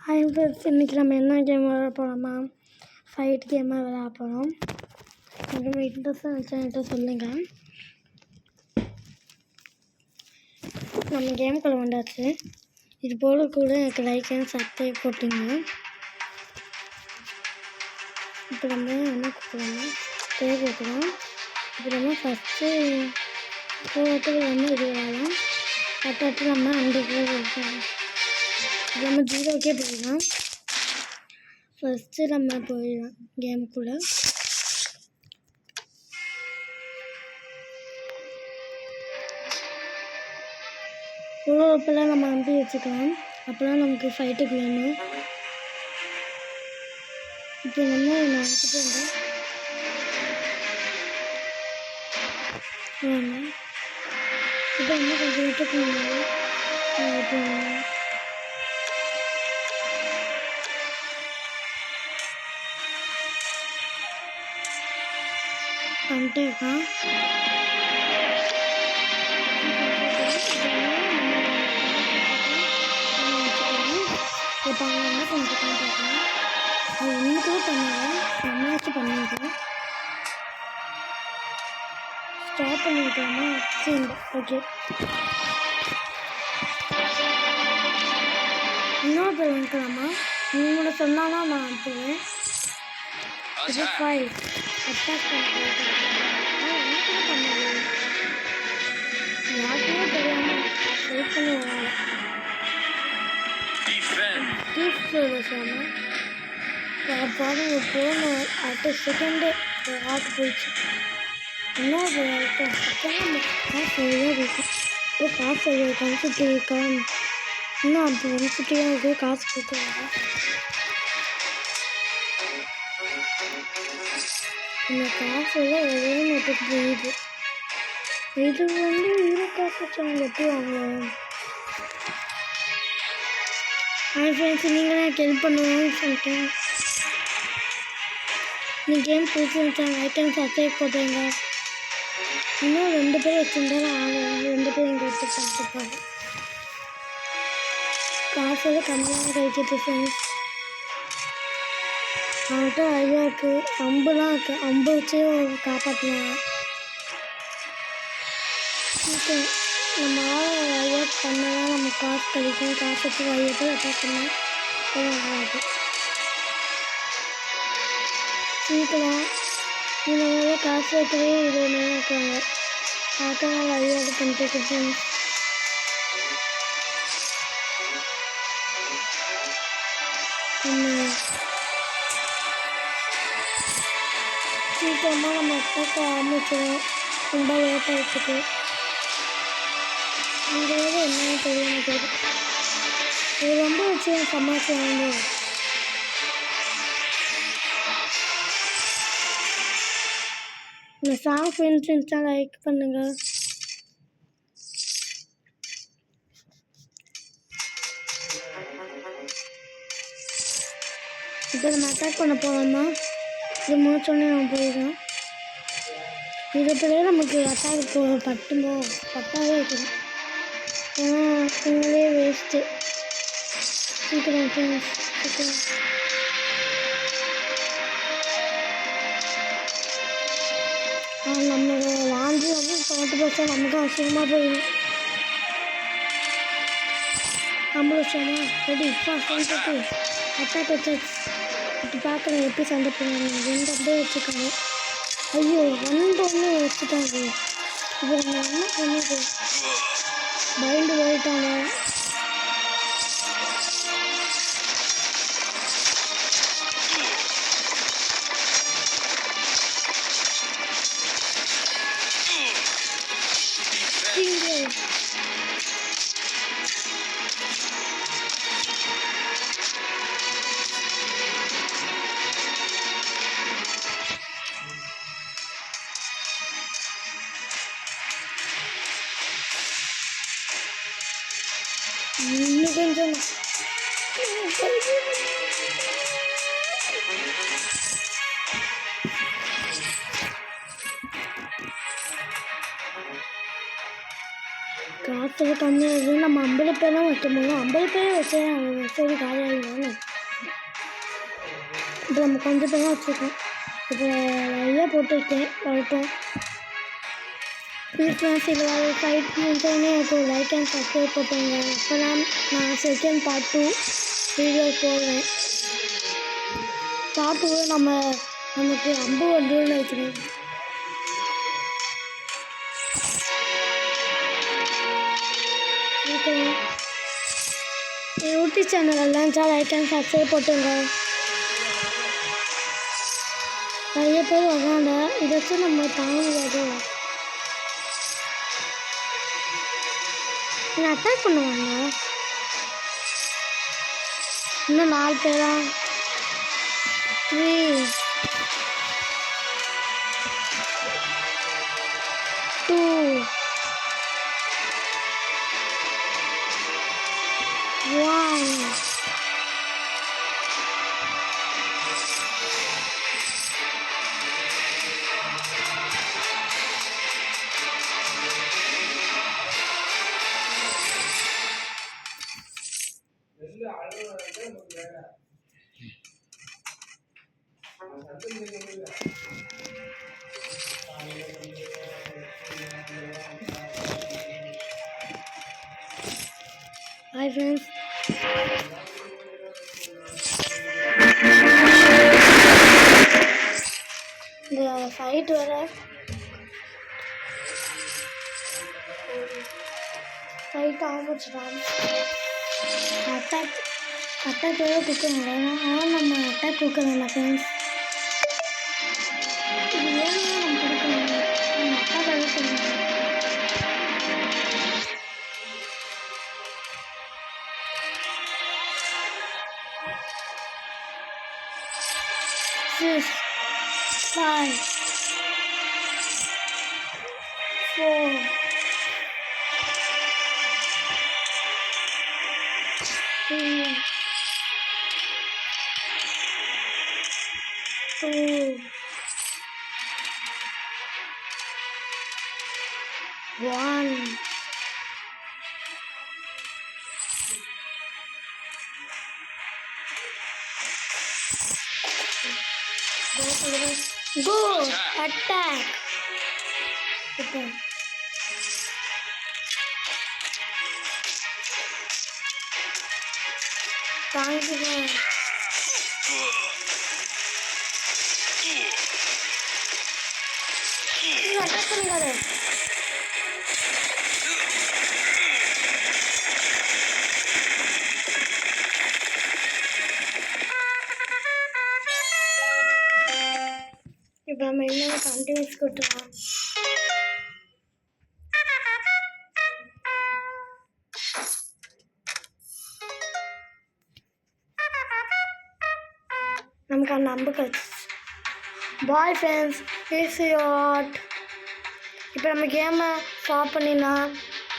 Hi friends, இன்றைக்கி நம்ம என்ன கேம் விளையாட போகிறோமா? ஃபைட் கேமாக விளையாட போகிறோம். ரொம்ப இன்ட்ரெஸ்ட்டாக இருந்துச்சுன்ட்டு சொல்லுங்கள். நம்ம கேமுக்குள்ளே வந்தாச்சு. இது போல் கூட எனக்கு லைக் அண்ட் சப்ஸ்கிரைப் போட்டுங்க. இப்போ நம்ம என்ன கொடுக்குறோம்னா பேர் கொடுக்குறோம். இப்போ நம்ம ஃபஸ்ட்டு போகிறதுக்கு வந்து இது விளையாடலாம். பத்தாட்டு நம்ம 2 பேர் இருக்கோம். நம்ம 0க்கே போயிடலாம். ஃபஸ்ட்டு நம்ம போயிடலாம் கேமுக்குள்ளே. அப்போல்லாம் நம்ம அம்பி வச்சுக்கலாம். அப்போல்லாம் நமக்கு ஃபைட்டுக்கு வேணும். இப்போ நம்ம நினச்சிட்டு இருந்தோம். இப்போ வந்து கொஞ்சம் விட்டுக்கு இப்போ பண்ணிட்டே இருக்கான். இப்போ அவங்க என்ன பண்ணிருக்கான்னு பார்க்கலாம். அது ஒன்றுக்கூட பண்ணல, நம்மளாச்சும் பண்ணிருக்கோம். ஸ்டாப் பண்ணிருக்கோமா? சரி, ஓகே. இன்னொரு பேர் வந்துக்கலாமா? நீங்களோட சொன்னாலும் நான் அனுப்புவேன். இது 5 அட்டாக் பண்ணிட்டு ஒன்றுக்கூட பண்ணல. யாருக்குமே தெரியாமல் வெயிட் பண்ணி வராங்க. சொன்னேன் பாருங்க, போன அடுத்த செகண்டே ஆட்டு போயிடுச்சு. இன்னொரு செகண்ட் காசு இருக்கும். இப்போ காசு கன்சிட்டு இருக்கான். இன்னும் அது கன்சிட்டே இருக்கு. காசு கொடுக்குறாங்க. இந்த காசு ஒரே நேரத்துக்கு போயிடுது. இது வந்து ஹீரோ காசு வச்சவங்க எப்படி வாங்குவாங்க? ஹாய் ஃப்ரெண்ட்ஸ், நீங்கள் தான் ஹெல்ப் பண்ணுவோம்னு சொல்லிட்டேன். இந்த கேம் பிடிச்சிருந்துச்சாங்க லைக் அண்ட் சப்ஸ்கிரைப் போட்டுருங்க. இன்னும் 2 பேர் வச்சுருந்தாலும் ஆகும். 2 பேர் இங்கே எடுத்து பண்ணிட்டுருப்பாங்க. காசோட கம்மியாக கிடைக்கிது ஃப்ரெண்ட்ஸ். அவன்கிட்ட ஐயா இருக்குது, அம்புலாம் இருக்குது. அம்பு வச்சு காப்பாற்றுவாங்க. ஓகே, நம்ம ஐயா பண்ணால் நமக்கு காசு கிடைக்கும். காசு வச்சு ஐயாட்டு அட்டாக் பண்ணால் நல்லாயிருக்கும். சீக்கிரம் இந்த காசு வைக்கவே 20 நேரம் இருக்காங்க. பார்க்க நான் ஐயாவது பண்ணிட்டு இருக்கேன். சீக்கிரமாக நம்ம அட்டாக் ஆரம்பிச்சிடும். ரொம்ப லேட் ஆகிடுச்சுக்கு. இந்த என்னன்னு தெரியாம போகுது. இது ரொம்ப வச்சு சமாளிச்சு வாங்க. இந்த சாங் ஃப்ரெண்ட்ஸ் லைக் பண்ணுங்க. இப்போ நம்ம அட்டாக் பண்ண போகலாமா? இது முடிச்சோடனே நம்ம போயிடலாம். இதுக்குள்ளே நமக்கு அட்டாக் பட்டாவே இருக்கணும். ஏன்னா உங்களே வேஸ்ட்டு. சீக்கிரம் ஃப்ரெண்ட்ஸ், சீக்கிரம். நம்மளோட வாங்கி வந்து 40% நமக்கு அவசியமாக போயிடும். 50 வருஷமா ரெடி ஃபாஸ்ட்டு அட்டாக் வச்சாச்சு. இப்போ பார்க்குறேன் எப்படி சண்டை போடுவாங்க. 2 அப்படியே வச்சுருக்காங்க. ஐயோ, 2 வச்சுட்டாங்க. இப்போ நம்ம என்ன பண்ணிட்டு பயந்து போயிட்டாங்க. இன்னும் கொஞ்சம் காசு சரி கம்மியாகுது. நம்ம 50 பேர்லாம் வைக்க முடியும். 50 பேர் வச்சு சரி காலியாகிடுவாங்க. இப்போ நம்ம கொஞ்சம் பேர் தான் வச்சுருக்கோம். இப்போ நிறையா போட்டு வைக்கேன் வரட்டும். ப்ளீஸ் ஃப்ரெண்ட்ஸ், இது வர ஃபைட் முடிஞ்சோடனே எனக்கு லைக் அண்ட் சப்ஸ்கிரைப் போட்டுங்க. அப்போ தான் நான் செகண்ட் பார்ட் 2 வீடியோ போடுவேன். பார்ட் 2 நமக்கு அம்பு வந்துன்னு வச்சுக்கோங்க. என் யூடியூப் சேனல் எல்லாம் லைக் அண்ட் சப்ஸ்கிரைப் போட்டுங்க. நிறைய பேர் வராங்க. இதை வச்சு நம்ம தாங்க முடியாது. என்ன அட்டாக் பண்ணுவாங்க. இன்னும் 4 பேரா? 3 2 1. Hi friends. இந்த ஃபைட் வர ஃபைட் ஆரம்பிச்சிட்டாங்க. அட்டாக் வேறு கொடுக்குறாங்க. ஆனால் நம்ம அட்டாக் கொடுக்குறோம்ல ஃப்ரெண்ட்ஸ். இது வேணும்னா நம்ம கொடுக்கணும். நம்ம அட்டாக் வேறு சொல்லுவாங்க. Six, 5, 4, 3, 2, 1. Go! Attack! Okay. Thank you. Attack करेगा. இப்போ நம்ம என்ன கண்டினியூஸ் கொடுத்துருவோம். நமக்கு அந்த அம்பு கழிச்சு. பாய் ஃப்ரெண்ட்ஸ், பேசியாட். இப்போ நம்ம கேமை ஸ்டாப் பண்ணிடலாம்.